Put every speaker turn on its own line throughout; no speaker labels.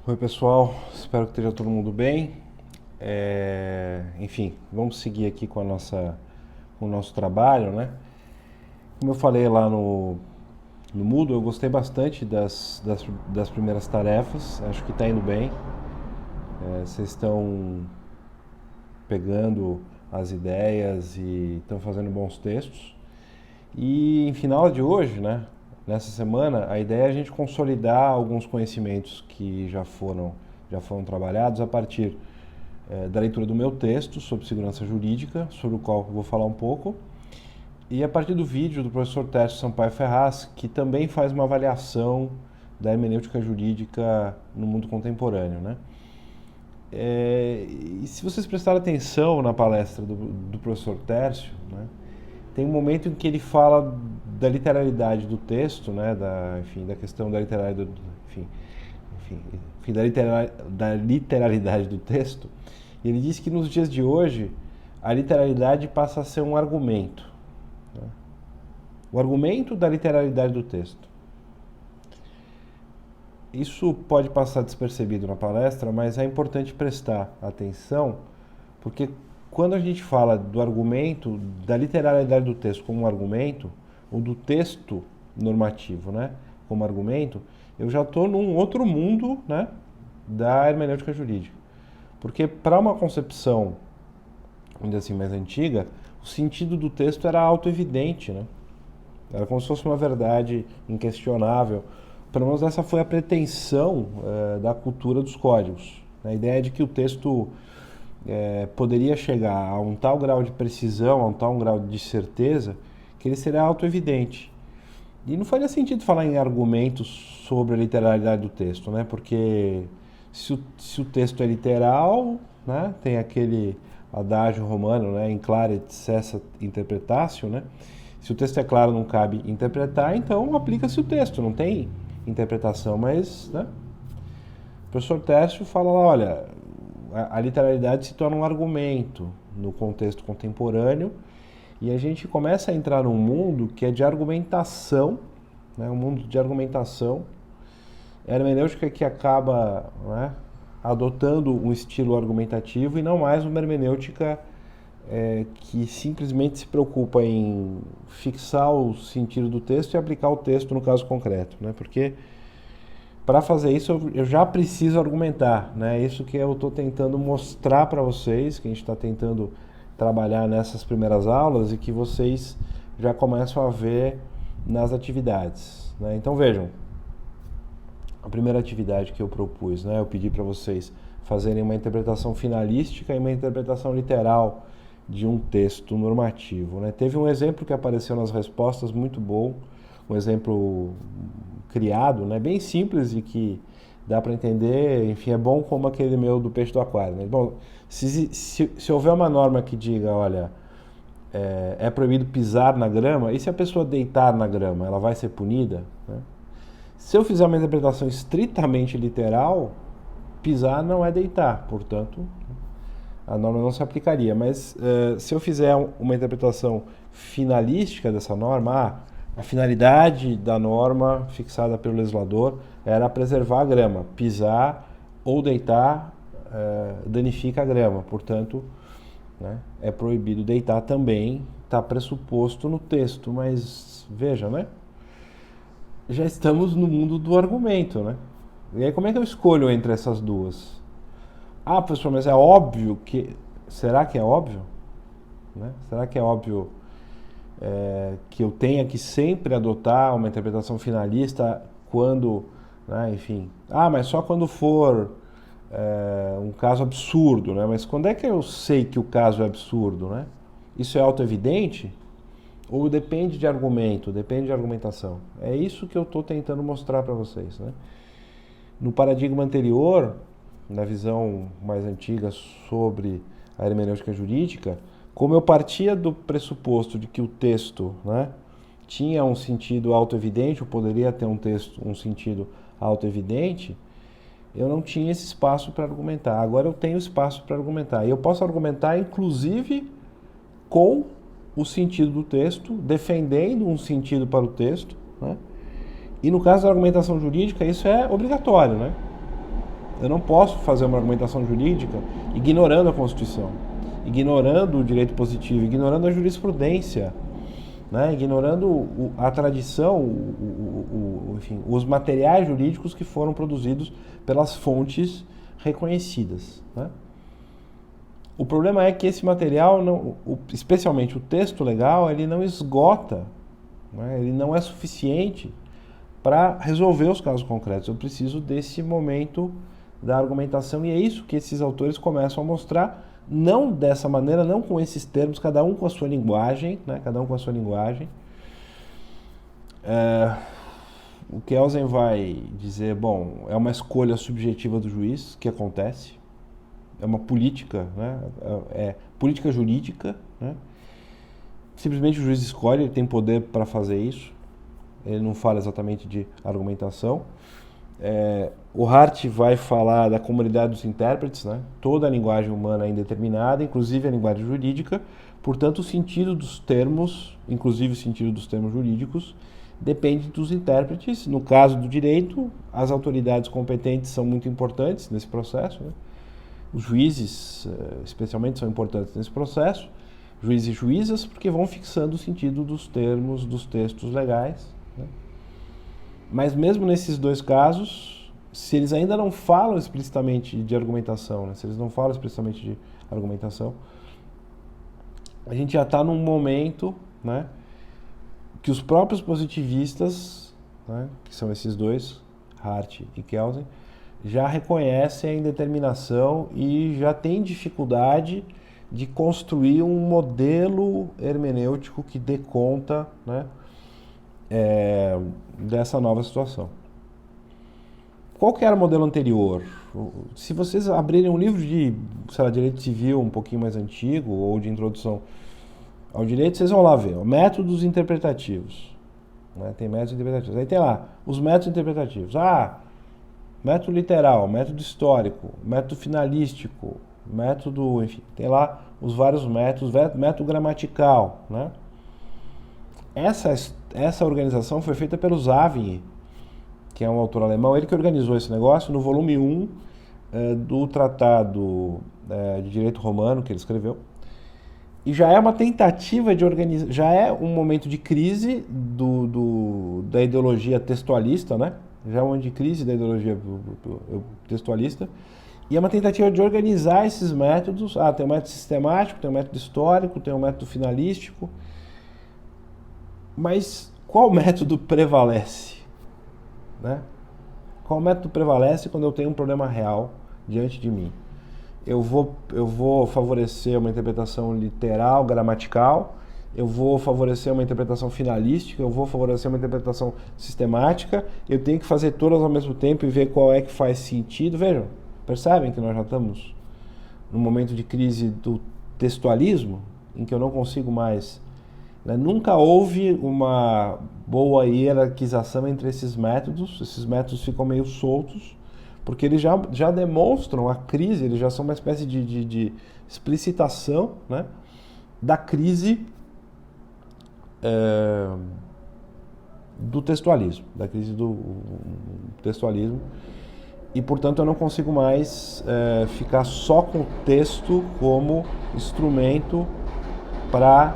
Oi pessoal, espero que esteja todo mundo bem. Enfim, vamos seguir aqui com com o nosso trabalho, né? Como eu falei lá no Moodle, eu gostei bastante das primeiras tarefas, acho que está indo bem. Vocês estão pegando as ideias e estão fazendo bons textos. E em final de hoje, né? Nessa semana, a ideia é a gente consolidar alguns conhecimentos que já foram trabalhados a partir da leitura do meu texto sobre segurança jurídica, sobre o qual eu vou falar um pouco, e a partir do vídeo do professor Tércio Sampaio Ferraz, que também faz uma avaliação da hermenêutica jurídica no mundo contemporâneo, né? E se vocês prestarem atenção na palestra do professor Tércio, né, tem um momento em que ele fala da literalidade do texto, né, da questão da literalidade da literalidade do texto. E ele diz que nos dias de hoje a literalidade passa a ser um argumento, né? O argumento da literalidade do texto. Isso pode passar despercebido na palestra, mas é importante prestar atenção, porque quando a gente fala do argumento, da literalidade do texto como um argumento, ou do texto normativo, né, como argumento, eu já estou num outro mundo, né, da hermenêutica jurídica. Porque para uma concepção, ainda assim, mais antiga, o sentido do texto era autoevidente, né? Era como se fosse uma verdade inquestionável. Pelo menos essa foi a pretensão da cultura dos códigos. A ideia de que o texto poderia chegar a um tal grau de precisão, a um tal grau de certeza, que ele seria autoevidente. E não faria sentido falar em argumentos sobre a literalidade do texto, né? Porque se o texto é literal, né, tem aquele adágio romano, né, in claret cessat interpretatio, né? Se o texto é claro, não cabe interpretar, então aplica-se o texto, não tem interpretação, mas, né, o professor Tércio fala lá, olha, a literalidade se torna um argumento no contexto contemporâneo e a gente começa a entrar num mundo que é de argumentação, né, um mundo de argumentação, hermenêutica que acaba, né, adotando um estilo argumentativo e não mais uma hermenêutica que simplesmente se preocupa em fixar o sentido do texto e aplicar o texto no caso concreto, né? Porque para fazer isso eu já preciso argumentar, né? Isso que eu estou tentando mostrar para vocês, que a gente está tentando trabalhar nessas primeiras aulas e que vocês já começam a ver nas atividades, né? Então vejam, a primeira atividade que eu propus, né? Eu pedi para vocês fazerem uma interpretação finalística e uma interpretação literal de um texto normativo, né? Teve um exemplo que apareceu nas respostas muito bom, um exemplo criado, né? Bem simples e que dá para entender, enfim, é bom como aquele meu do peixe do aquário, né? Bom, se houver uma norma que diga, olha, é proibido pisar na grama, e se a pessoa deitar na grama, ela vai ser punida, né? Se eu fizer uma interpretação estritamente literal, pisar não é deitar, portanto, a norma não se aplicaria. Mas se eu fizer uma interpretação finalística dessa norma, a finalidade da norma fixada pelo legislador era preservar a grama. Pisar ou deitar danifica a grama, portanto, né, é proibido deitar também, está pressuposto no texto. Mas veja, né? Já estamos no mundo do argumento, né? E aí como é que eu escolho entre essas duas? Ah, professor, mas é óbvio que... Será que é óbvio? Né? Será que é óbvio que eu tenha que sempre adotar uma interpretação finalista quando, né, enfim... Ah, mas só quando for um caso absurdo, né? Mas quando é que eu sei que o caso é absurdo, né? Isso é autoevidente? Ou depende de argumento, depende de argumentação? É isso que eu estou tentando mostrar para vocês, né? No paradigma anterior, na visão mais antiga sobre a hermenêutica jurídica, como eu partia do pressuposto de que o texto, né, tinha um sentido autoevidente, ou poderia ter um sentido autoevidente, eu não tinha esse espaço para argumentar. Agora eu tenho espaço para argumentar. E eu posso argumentar, inclusive, com o sentido do texto, defendendo um sentido para o texto, né? E no caso da argumentação jurídica, isso é obrigatório, né? Eu não posso fazer uma argumentação jurídica ignorando a Constituição, ignorando o direito positivo, ignorando a jurisprudência, né? Ignorando a tradição, enfim, os materiais jurídicos que foram produzidos pelas fontes reconhecidas, né? O problema é que esse material, não, especialmente o texto legal, ele não esgota, né? Ele não é suficiente para resolver os casos concretos. Eu preciso desse momento da argumentação e é isso que esses autores começam a mostrar, não dessa maneira, não com esses termos, cada um com a sua linguagem, né? Cada um com a sua linguagem. O Kelsen vai dizer, bom, é uma escolha subjetiva do juiz que acontece, é uma política, né? É política jurídica, né? Simplesmente o juiz escolhe, ele tem poder para fazer isso, ele não fala exatamente de argumentação. O Hart vai falar da comunidade dos intérpretes, né? Toda a linguagem humana é indeterminada, inclusive a linguagem jurídica, portanto o sentido dos termos, inclusive o sentido dos termos jurídicos, depende dos intérpretes. No caso do direito, as autoridades competentes são muito importantes nesse processo, né? Os juízes, especialmente, são importantes nesse processo, juízes e juízas, porque vão fixando o sentido dos termos dos textos legais, né? Mas mesmo nesses dois casos, se eles ainda não falam explicitamente de argumentação, né? Se eles não falam explicitamente de argumentação, a gente já está num momento, né, que os próprios positivistas, né, que são esses dois, Hart e Kelsen, já reconhecem a indeterminação e já têm dificuldade de construir um modelo hermenêutico que dê conta, né, dessa nova situação. Qual que era o modelo anterior? Se vocês abrirem um livro de, sei lá, direito civil um pouquinho mais antigo ou de introdução ao direito, vocês vão lá ver, métodos interpretativos, né? Tem métodos interpretativos. Aí tem lá os métodos interpretativos. Método literal, método histórico, método finalístico, método, enfim, tem lá os vários métodos, método gramatical, né? Essa organização foi feita pelo Savigny, que é um autor alemão, ele que organizou esse negócio no volume 1 do Tratado de Direito Romano que ele escreveu. E já é uma tentativa de organizar, já é um momento de crise da ideologia textualista, né? Já é um momento de crise da ideologia textualista. E é uma tentativa de organizar esses métodos. Tem um método sistemático, tem um método histórico, tem um método finalístico. Mas qual método prevalece? Né? Qual método prevalece quando eu tenho um problema real diante de mim? Eu vou favorecer uma interpretação literal, gramatical, eu vou favorecer uma interpretação finalística, eu vou favorecer uma interpretação sistemática, eu tenho que fazer todas ao mesmo tempo e ver qual é que faz sentido. Vejam, percebem que nós já estamos num momento de crise do textualismo, em que eu não consigo mais... Né? Nunca houve uma boa hierarquização entre esses métodos ficam meio soltos, porque eles já demonstram a crise, eles já são uma espécie de explicitação, né, da crise do textualismo, e, portanto, eu não consigo mais ficar só com o texto como instrumento para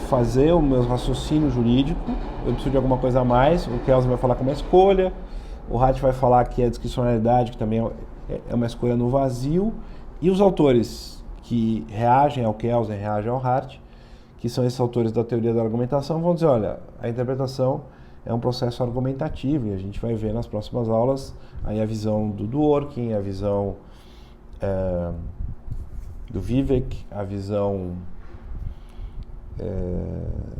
fazer o meu raciocínio jurídico. Eu preciso de alguma coisa a mais. O Kelsen vai falar com uma escolha, o Hart vai falar que é discricionalidade, que também é uma escolha no vazio, e os autores que reagem ao Kelsen, reagem ao Hart, que são esses autores da teoria da argumentação, vão dizer, olha, a interpretação é um processo argumentativo, e a gente vai ver nas próximas aulas aí a visão do Dworkin, a visão do Vivek, a visão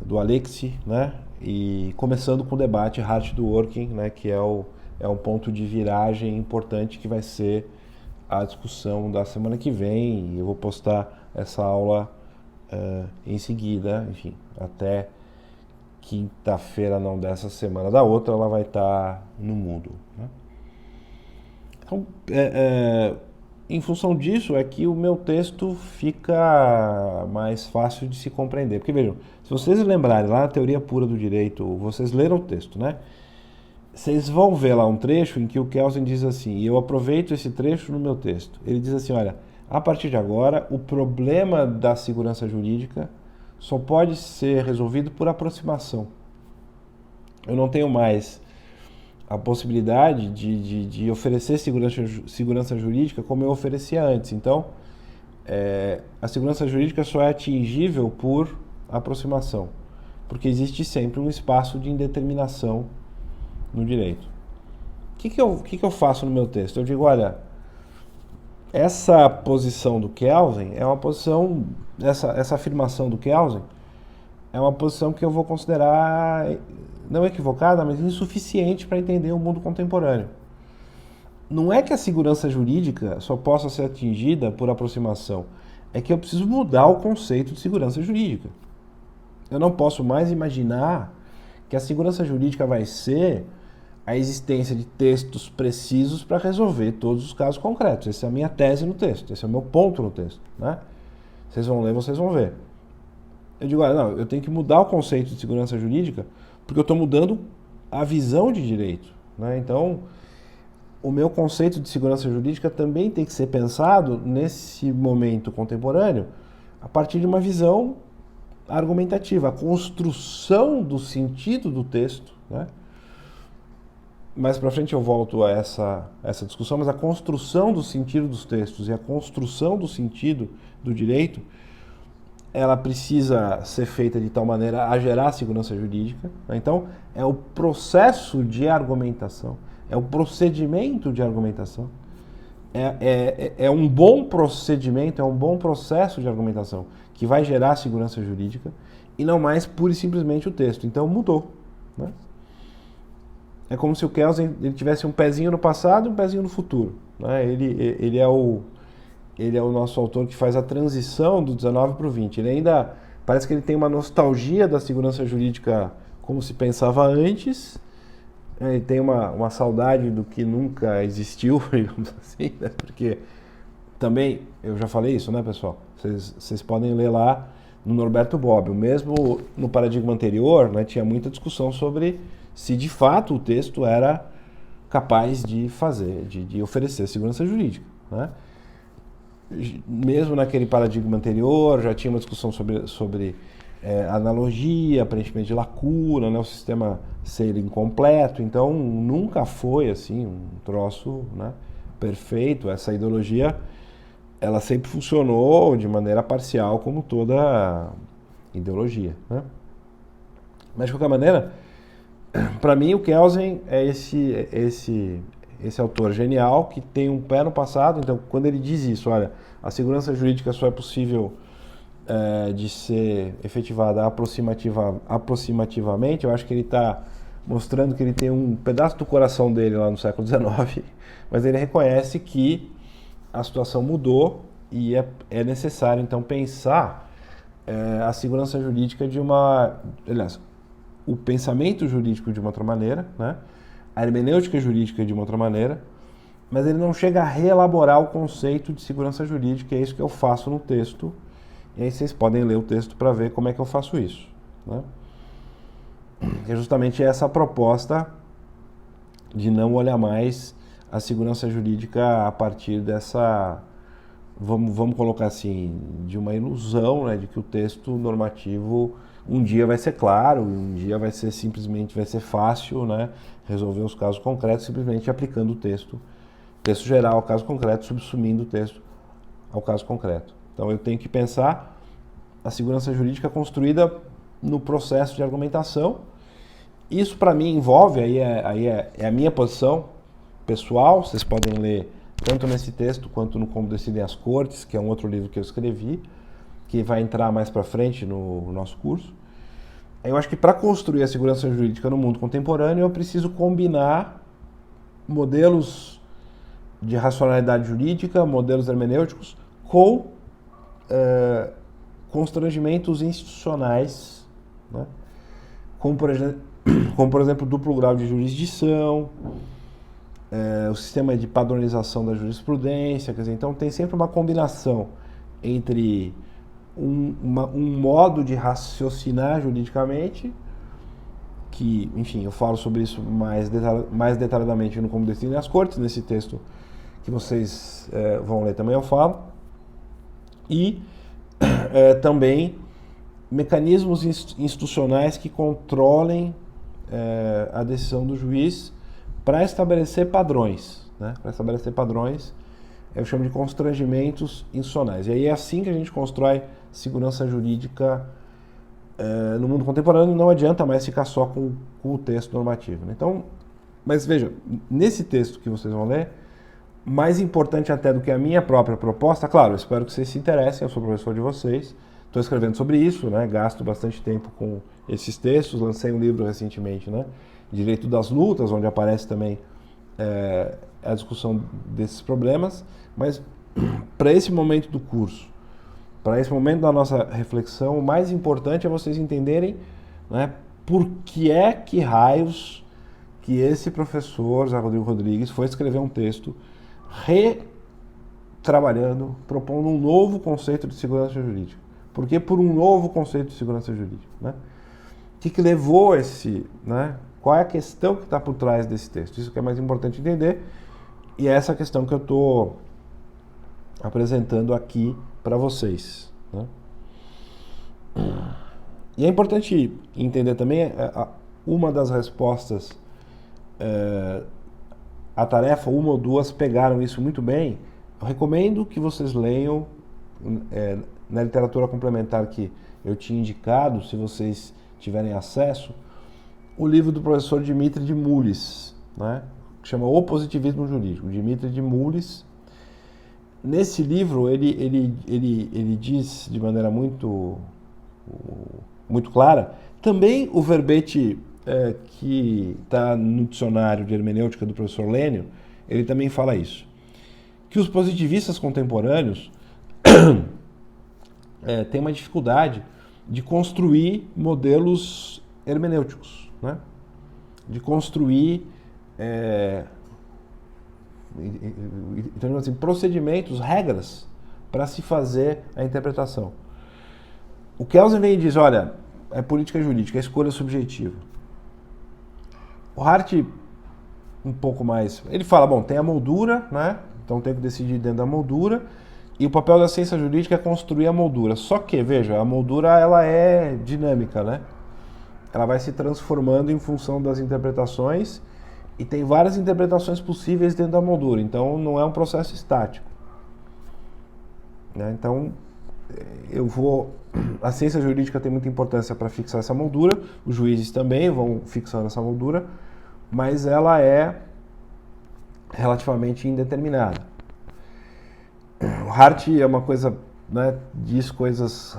do Alexi, né? E começando com o debate Hart-Dworkin, né? Que é um ponto de viragem importante que vai ser a discussão da semana que vem, e eu vou postar essa aula em seguida, enfim, até quinta-feira, não dessa semana, da outra, ela vai estar no Moodle, né? Então, em função disso é que o meu texto fica mais fácil de se compreender. Porque, vejam, se vocês lembrarem lá na Teoria Pura do Direito, vocês leram o texto, né? Vocês vão ver lá um trecho em que o Kelsen diz assim, e eu aproveito esse trecho no meu texto. Ele diz assim, olha, a partir de agora, o problema da segurança jurídica só pode ser resolvido por aproximação. Eu não tenho mais a possibilidade de oferecer segurança jurídica como eu oferecia antes. Então, a segurança jurídica só é atingível por aproximação, porque existe sempre um espaço de indeterminação no direito. O que eu faço no meu texto? Eu digo, olha, essa posição do Kelsen é uma posição, essa afirmação do Kelsen é uma posição que eu vou considerar não equivocada, mas insuficiente para entender o mundo contemporâneo. Não é que a segurança jurídica só possa ser atingida por aproximação, é que eu preciso mudar o conceito de segurança jurídica. Eu não posso mais imaginar que a segurança jurídica vai ser a existência de textos precisos para resolver todos os casos concretos. Essa é a minha tese no texto, esse é o meu ponto no texto, né? Vocês vão ler, vocês vão ver. Eu digo, não, eu tenho que mudar o conceito de segurança jurídica porque eu estou mudando a visão de direito, né? Então, o meu conceito de segurança jurídica também tem que ser pensado nesse momento contemporâneo a partir de uma visão argumentativa, a construção do sentido do texto, né? Mais para frente eu volto a essa discussão, mas a construção do sentido dos textos e a construção do sentido do direito, ela precisa ser feita de tal maneira a gerar segurança jurídica, né? Então, é o processo de argumentação, é o procedimento de argumentação, é um bom procedimento, é um bom processo de argumentação que vai gerar segurança jurídica e não mais pura e simplesmente o texto. Então, mudou, né? É como se o Kelsen ele tivesse um pezinho no passado e um pezinho no futuro, né? Ele é o nosso autor que faz a transição do 19 para o 20. Ele ainda parece que ele tem uma nostalgia da segurança jurídica como se pensava antes. Ele tem uma saudade do que nunca existiu, digamos assim, né? Porque também, eu já falei isso, né, pessoal? Vocês podem ler lá no Norberto Bobbio. Mesmo no paradigma anterior, né, tinha muita discussão sobre se de fato o texto era capaz de fazer, de oferecer segurança jurídica, né? Mesmo naquele paradigma anterior, já tinha uma discussão sobre analogia, preenchimento de lacuna, né, o sistema ser incompleto. Então, nunca foi assim um troço, né, perfeito. Essa ideologia, ela sempre funcionou de maneira parcial, como toda ideologia, né? Mas, de qualquer maneira, para mim, o Kelsen é esse autor genial que tem um pé no passado. Então, quando ele diz isso, olha, a segurança jurídica só é possível de ser efetivada aproximativamente, eu acho que ele está mostrando que ele tem um pedaço do coração dele lá no século XIX, mas ele reconhece que a situação mudou e é necessário, então, pensar a segurança jurídica aliás, o pensamento jurídico de uma outra maneira, né? A hermenêutica jurídica de uma outra maneira, mas ele não chega a reelaborar o conceito de segurança jurídica, é isso que eu faço no texto, e aí vocês podem ler o texto para ver como é que eu faço isso, né? É justamente essa proposta de não olhar mais a segurança jurídica a partir dessa, vamos colocar assim, de uma ilusão, né, de que o texto normativo um dia vai ser claro, um dia vai ser fácil, né, resolver os casos concretos simplesmente aplicando o texto geral ao caso concreto, subsumindo o texto ao caso concreto. Então eu tenho que pensar a segurança jurídica construída no processo de argumentação. Isso para mim envolve, aí é a minha posição pessoal, vocês podem ler tanto nesse texto quanto no Como Decidem as Cortes, que é um outro livro que eu escrevi, que vai entrar mais para frente no nosso curso. Eu acho que para construir a segurança jurídica no mundo contemporâneo, eu preciso combinar modelos de racionalidade jurídica, modelos hermenêuticos, com constrangimentos institucionais, né? Como, por exemplo, duplo grau de jurisdição, o sistema de padronização da jurisprudência, quer dizer, então tem sempre uma combinação entre um modo de raciocinar juridicamente que, enfim, eu falo sobre isso mais detalhadamente no Como Decidem as Cortes, nesse texto que vocês vão ler também eu falo. E também mecanismos institucionais que controlem a decisão do juiz para estabelecer padrões, né? Para estabelecer padrões, eu chamo de constrangimentos institucionais. E aí é assim que a gente constrói segurança jurídica no mundo contemporâneo. Não adianta mais ficar só com o texto normativo, né? Então, mas veja, nesse texto que vocês vão ler, mais importante até do que a minha própria proposta, claro, eu espero que vocês se interessem, eu sou professor de vocês, estou escrevendo sobre isso, né? Gasto bastante tempo com esses textos, lancei um livro recentemente, né? Direito das Lutas, onde aparece também a discussão desses problemas, mas para esse momento do curso, para esse momento da nossa reflexão, o mais importante é vocês entenderem, né, por que é que raios que esse professor, José Rodrigo Rodrigues, foi escrever um texto retrabalhando, propondo um novo conceito de segurança jurídica. Por que por um novo conceito de segurança jurídica? Né? O que levou esse... Né? Qual é a questão que está por trás desse texto? Isso que é mais importante entender, e é essa questão que eu estou apresentando aqui para vocês. Né? E é importante entender também uma das respostas à tarefa, uma ou duas pegaram isso muito bem. Eu recomendo que vocês leiam na literatura complementar que eu tinha indicado, se vocês tiverem acesso, o livro do professor Dimitri de Mullis, né, que chama O Positivismo Jurídico, Dimitri de Mullis. Nesse livro, ele diz de maneira muito clara, também o verbete que está no dicionário de hermenêutica do professor Lênio, ele também fala isso, que os positivistas contemporâneos têm uma dificuldade de construir modelos hermenêuticos, né? De construir então, assim, procedimentos, regras para se fazer a interpretação. O Kelsen vem e diz, olha, é política jurídica, é escolha subjetiva. O Hart, um pouco mais, ele fala, bom, tem a moldura, né? Então tem que decidir dentro da moldura, e o papel da ciência jurídica é construir a moldura. Só que, veja, a moldura ela é dinâmica, né? Ela vai se transformando em função das interpretações, e tem várias interpretações possíveis dentro da moldura, então não é um processo estático. Né? Então, a ciência jurídica tem muita importância para fixar essa moldura, os juízes também vão fixando essa moldura, mas ela é relativamente indeterminada. O Hart é uma coisa, né, diz coisas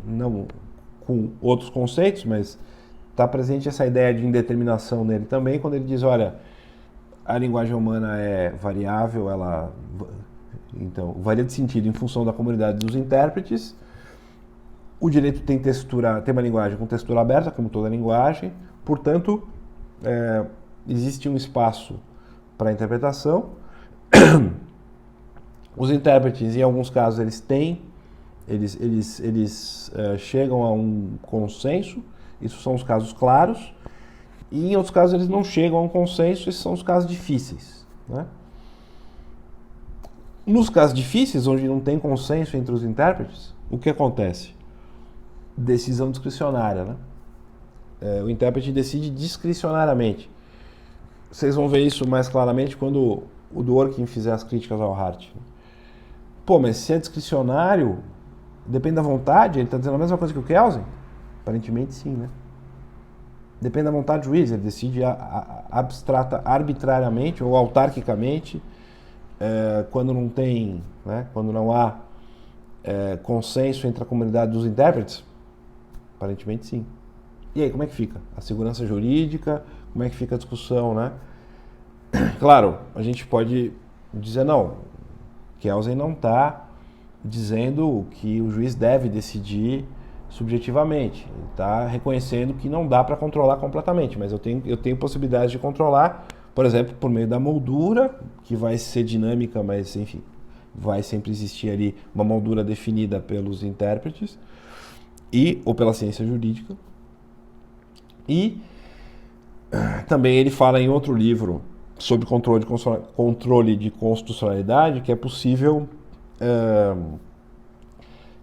não com outros conceitos, mas está presente essa ideia de indeterminação nele também, quando ele diz, olha, a linguagem humana é variável, ela então varia de sentido em função da comunidade dos intérpretes. O direito tem uma linguagem com textura aberta, como toda linguagem, portanto, existe um espaço para interpretação. Os intérpretes, em alguns casos, eles chegam a um consenso. Isso são os casos claros, e em outros casos eles não chegam a um consenso, esses são os casos difíceis. Né? Nos casos difíceis, onde não tem consenso entre os intérpretes, o que acontece? Decisão discricionária. Né? O intérprete decide discricionariamente. Vocês vão ver isso mais claramente quando o Dworkin fizer as críticas ao Hart. Pô, mas se é discricionário, depende da vontade, ele está dizendo a mesma coisa que o Kelsen? Aparentemente sim, né? Depende da vontade do juiz, ele decide arbitrariamente ou autarquicamente quando não tem, né, quando não há consenso entre a comunidade dos intérpretes. Aparentemente sim. E aí, como é que fica? A segurança jurídica, como é que fica a discussão, né? Claro, a gente pode dizer, não, Kelsen não está dizendo que o juiz deve decidir subjetivamente, ele está reconhecendo que não dá para controlar completamente, mas eu tenho possibilidades de controlar, por exemplo, por meio da moldura, que vai ser dinâmica, mas enfim, vai sempre existir ali uma moldura definida pelos intérpretes ou pela ciência jurídica, e Também ele fala em outro livro sobre controle de constitucionalidade que é possível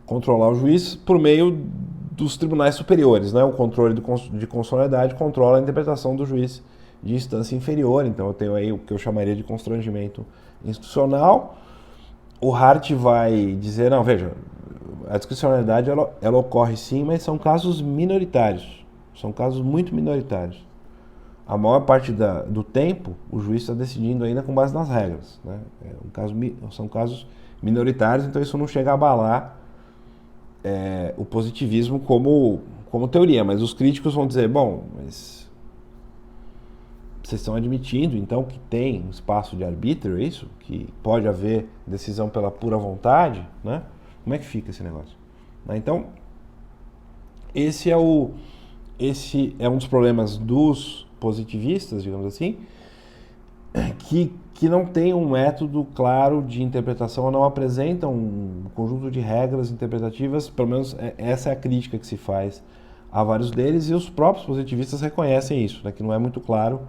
controlar o juiz por meio dos tribunais superiores, né? O controle de constitucionalidade controla a interpretação do juiz de instância inferior, então eu tenho aí o que eu chamaria de constrangimento institucional. O Hart vai dizer, não, veja, a discricionalidade ela ocorre sim, mas são casos minoritários, são casos muito minoritários. A maior parte do tempo, o juiz está decidindo ainda com base nas regras, né? São casos minoritários, então isso não chega a abalar o positivismo como teoria, mas os críticos vão dizer, bom, mas vocês estão admitindo então que tem um espaço de arbítrio, é isso? Que pode haver decisão pela pura vontade, né? Como é que fica esse negócio? Então, esse é um dos problemas dos positivistas, digamos assim, que não tem um método claro de interpretação, não apresentam um conjunto de regras interpretativas, pelo menos essa é a crítica que se faz a vários deles, e os próprios positivistas reconhecem isso, né, que não é muito claro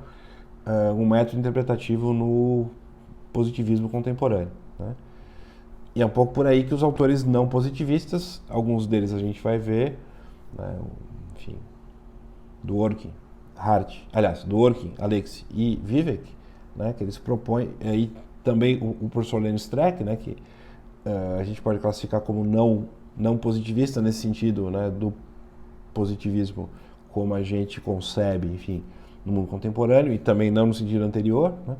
um método interpretativo no positivismo contemporâneo, né? E é um pouco por aí que os autores não positivistas, alguns deles a gente vai ver, né, enfim, Dworkin, Alexis e Vivek, né, que eles propõem, e também o professor Lenin Streck, né, que a gente pode classificar como não positivista nesse sentido, né, do positivismo como a gente concebe, enfim, no mundo contemporâneo, e também não no sentido anterior, né?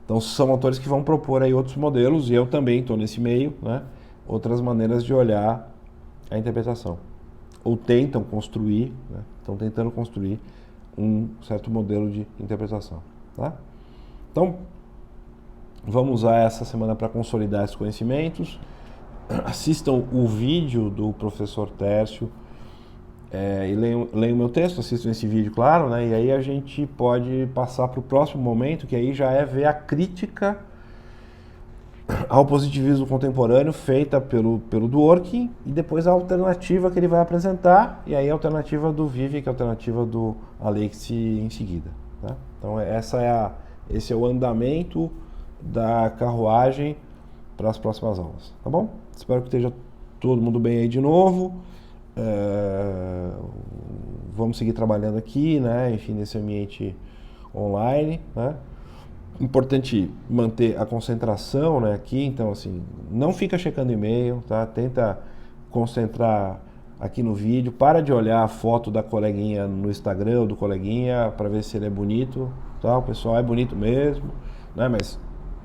Então são autores que vão propor aí outros modelos, e eu também estou nesse meio, né, outras maneiras de olhar a interpretação, ou tentam construir, né, estão tentando construir um certo modelo de interpretação, tá? Então, vamos usar essa semana para consolidar esses conhecimentos. Assistam o vídeo do professor Tércio e leiam o meu texto, assistam esse vídeo, claro, né? E aí a gente pode passar para o próximo momento, que aí já é ver a crítica ao positivismo contemporâneo feita pelo Dworkin, e depois a alternativa que ele vai apresentar, e aí a alternativa do Vivek, a alternativa do Alexis em seguida, tá? Então esse é o andamento da carruagem para as próximas aulas, tá bom? Espero que esteja todo mundo bem aí de novo. Vamos seguir trabalhando aqui, né? Enfim, nesse ambiente online, né? Importante manter a concentração, né, aqui, então assim, não fica checando e-mail, tá? Tenta concentrar aqui no vídeo, para de olhar a foto da coleguinha no Instagram ou do coleguinha para ver se ele é bonito, tá? O pessoal é bonito mesmo, né? Mas,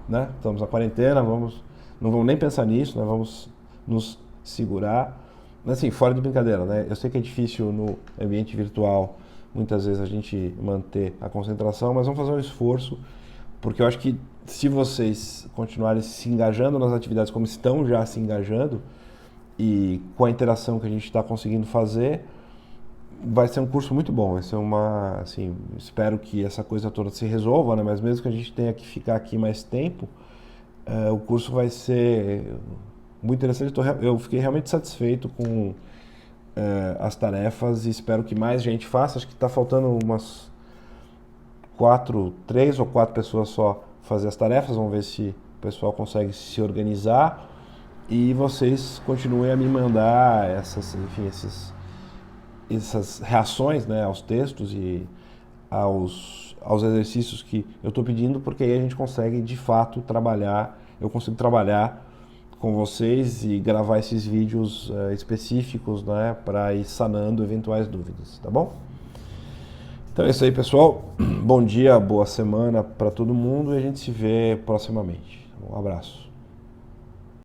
né, estamos na quarentena, não vamos nem pensar nisso, né? Vamos nos segurar. Assim, fora de brincadeira, né? Eu sei que é difícil no ambiente virtual, muitas vezes a gente manter a concentração, mas vamos fazer um esforço, porque eu acho que se vocês continuarem se engajando nas atividades como estão já se engajando, e com a interação que a gente está conseguindo fazer, vai ser um curso muito bom. Vai ser assim, espero que essa coisa toda se resolva, né? Mas mesmo que a gente tenha que ficar aqui mais tempo, o curso vai ser muito interessante. Eu fiquei realmente satisfeito com as tarefas e espero que mais gente faça. Acho que está faltando umas 3 ou 4 pessoas só fazer as tarefas. Vamos ver se o pessoal consegue se organizar, e vocês continuem a me mandar essas reações, né, aos textos e aos exercícios que eu estou pedindo, porque aí a gente consegue de fato trabalhar, eu consigo trabalhar com vocês e gravar esses vídeos específicos, né, para ir sanando eventuais dúvidas, tá bom? Então é isso aí, pessoal. Bom dia, boa semana para todo mundo, e a gente se vê proximamente. Um abraço.